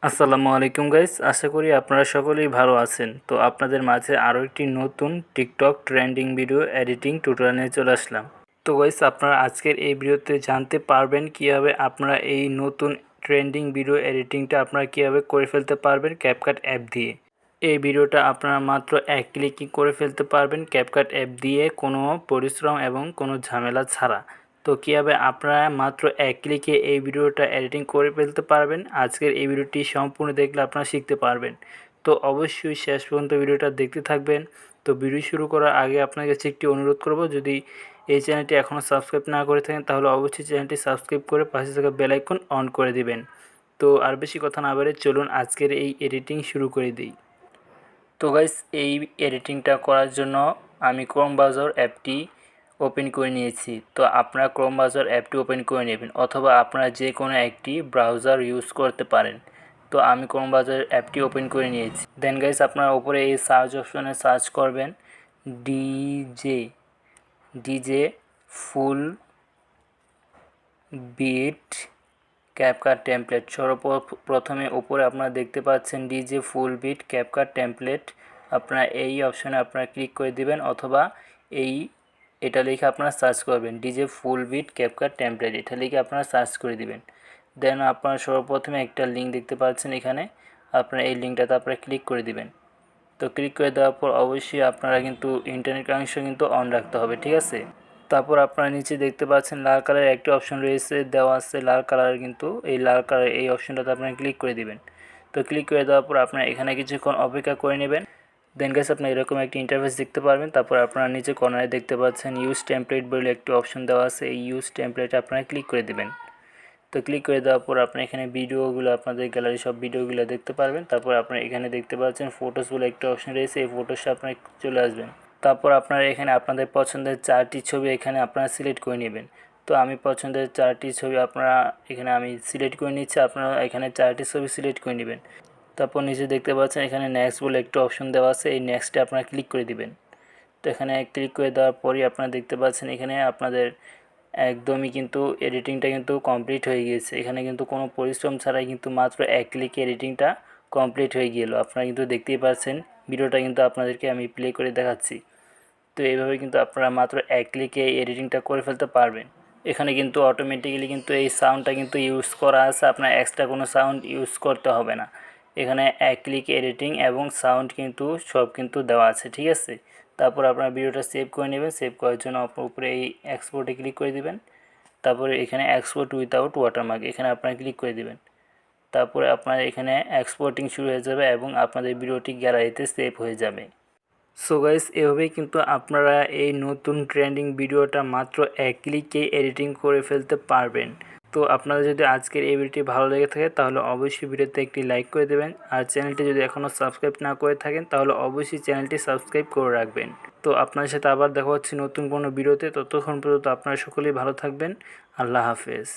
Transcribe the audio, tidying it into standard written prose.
আসসালামু আলাইকুম গাইস, আশা করি আপনারা সকলেই ভালো আছেন। তো আপনাদের মাঝে আরও একটি নতুন TikTok trending video editing tutorial নিয়ে চলে আসলাম। তো গাইস, আপনারা আজকের এই ভিডিওতে জানতে পারবেন কিভাবে আপনারা এই নতুন ট্রেন্ডিং ভিডিও এডিটিংটা আপনারা কিভাবে করে ফেলতে পারবেন ক্যাপকাট অ্যাপ দিয়ে। এই ভিডিওটা আপনারা মাত্র এক ক্লিকই করে ফেলতে পারবেন ক্যাপকাট অ্যাপ দিয়ে, কোনো পরিশ্রম এবং কোনো ঝামেলা ছাড়া। তো কীভাবে আপনারা মাত্র এক ক্লিকে এই ভিডিওটা এডিটিং করে ফেলতে পারবেন, আজকের এই ভিডিওটি সম্পূর্ণ দেখলে আপনারা শিখতে পারবেন। তো অবশ্যই শেষ পর্যন্ত ভিডিওটা দেখতে থাকবেন। তো ভিডিও শুরু করার আগে আপনার কাছে একটি অনুরোধ করব, যদি এই চ্যানেলটি এখনও সাবস্ক্রাইব না করে থাকেন তাহলে অবশ্যই চ্যানেলটি সাবস্ক্রাইব করে পাশে থাকা বেল আইকন অন করে দিবেন। তো আর বেশি কথা না বলে চলুন আজকের এই এডিটিং শুরু করে দিই। তো গাইস, এই এডিটিংটা করার জন্য আমি ক্রোম ব্রাউজার অ্যাপটি ওপেন করে নিয়েছি। তো আপনারা ক্রোম ব্রাউজার অ্যাপটি ওপেন করে নেবেন, অথবা আপনারা যে কোনো একটি ব্রাউজার ইউজ করতে পারেন। তো আমি ক্রোম ব্রাউজার অ্যাপটি ওপেন করে নিয়েছি। দেন গাইস, আপনারা উপরে এই সার্চ অপশনে সার্চ করবেন DJ full beat CapCut template. সর্বপ্রথমে উপরে আপনারা দেখতে পাচ্ছেন DJ full beat CapCut template. আপনারা এই অপশনে আপনারা ক্লিক করে দিবেন, অথবা এটা লিখে আপনারা সার্চ করবেন DJ full beat CapCut template, এটা লিখে আপনারা সার্চ করে দিবেন। দেন আপনারা সর্বপ্রথমে একটা লিঙ্ক দেখতে পাচ্ছেন এখানে, আপনারা এই লিঙ্কটাতে আপনারা ক্লিক করে দিবেন। তো ক্লিক করে দেওয়ার পর অবশ্যই আপনারা কিন্তু ইন্টারনেট কানেকশন কিন্তু অন রাখতে হবে, ঠিক আছে। তারপর আপনারা নিচে দেখতে পাচ্ছেন লাল কালারের একটি অপশন রয়েছে, দেওয়া আছে লাল কালার, কিন্তু এই লাল কালার এই অপশনটাতে আপনারা ক্লিক করে দিবেন। তো ক্লিক করে দেওয়ার পর আপনারা এখানে কিছুক্ষণ অপেক্ষা করে নেবেন। দেন গাইস, আপনারা এরকম একটি ইন্টারফেস দেখতে পারবেন। তারপর আপনারা নিচে কর্নারে দেখতে পাচ্ছেন ইউজ টেমপ্লেট বলে একটি অপশন দেওয়া আছে, এই ইউজ টেমপ্লেটে আপনারা ক্লিক করে দিবেন। তো ক্লিক করে দেওয়ার পর আপনারা এখানে ভিডিওগুলো, আপনাদের গ্যালারি সব ভিডিওগুলো দেখতে পারবেন। তারপর আপনারা এখানে দেখতে পাচ্ছেন ফটোস বলে একটা অপশন রয়েছে, এই ফটোসে আপনারা চলে আসবেন। তারপর আপনারা এখানে আপনাদের পছন্দের 4টি ছবি এখানে আপনারা সিলেক্ট করে নেবেন। তো আমি পছন্দের 4টি ছবি আপনারা এখানে আমি সিলেক্ট করে নিচ্ছি, আপনারা এখানে 4টি ছবি সিলেক্ট করে নেবেন। তারপর নিচে দেখতে পাচ্ছেন এখানে নেক্সট বলে একটা অপশন দেওয়া আছে, এই নেক্সটে আপনারা ক্লিক করে দিবেন। তো এখানে ক্লিক করে দেওয়ার পরই আপনারা দেখতে পাচ্ছেন এখানে আপনাদের একদমই কিন্তু এডিটিংটা কিন্তু কমপ্লিট হয়ে গিয়েছে। এখানে কিন্তু কোনো পরিশ্রম ছাড়াই কিন্তু মাত্র এক ক্লিকে এডিটিংটা কমপ্লিট হয়ে গেল। আপনারা কিন্তু দেখতেই পাচ্ছেন, ভিডিওটা কিন্তু আপনাদেরকে আমি প্লে করে দেখাচ্ছি। তো এইভাবে কিন্তু আপনারা মাত্র এক ক্লিকে এই এডিটিংটা করে ফেলতে পারবেন। এখানে কিন্তু অটোমেটিক্যালি কিন্তু এই সাউন্ডটা কিন্তু ইউজ করা আছে, আপনার এক্সট্রা কোনো সাউন্ড ইউজ করতে হবে না। এখানে এক ক্লিক এডিটিং এবং সাউন্ড কিন্তু সব কিন্তু দেওয়া আছে, ঠিক আছে। তারপর আপনার ভিডিওটা সেভ করে নেবেন। সেভ করার জন্য উপরে এই এক্সপোর্টে ক্লিক করে দিবেন। তারপরে এখানে এক্সপোর্ট উইথাউট ওয়াটারমার্ক, এখানে আপনারা ক্লিক করে দিবেন। তারপরে আপনার এখানে এক্সপোর্টিং শুরু হয়ে যাবে এবং আপনাদের ভিডিওটি গ্যালারিতে সেভ হয়ে যাবে। সো গাইস, এভাবেই কিন্তু আপনারা এই নতুন ট্রেন্ডিং ভিডিওটা মাত্র এক ক্লিকেই এডিটিং করে ফেলতে পারবেন। তো আপনাদের যদি আজকের এই ভিডিওটি ভালো লেগে থাকে তাহলে অবশ্যই ভিডিওতে একটি লাইক করে দেবেন, আর চ্যানেলটি যদি এখনও সাবস্ক্রাইব না করে থাকেন তাহলে অবশ্যই চ্যানেলটি সাবস্ক্রাইব করে রাখবেন। তো আপনাদের সাথে আবার দেখা হচ্ছে নতুন কোনো ভিডিওতে, ততক্ষণ পর্যন্ত আপনারা সকলেই ভালো থাকবেন। আল্লাহ হাফেজ।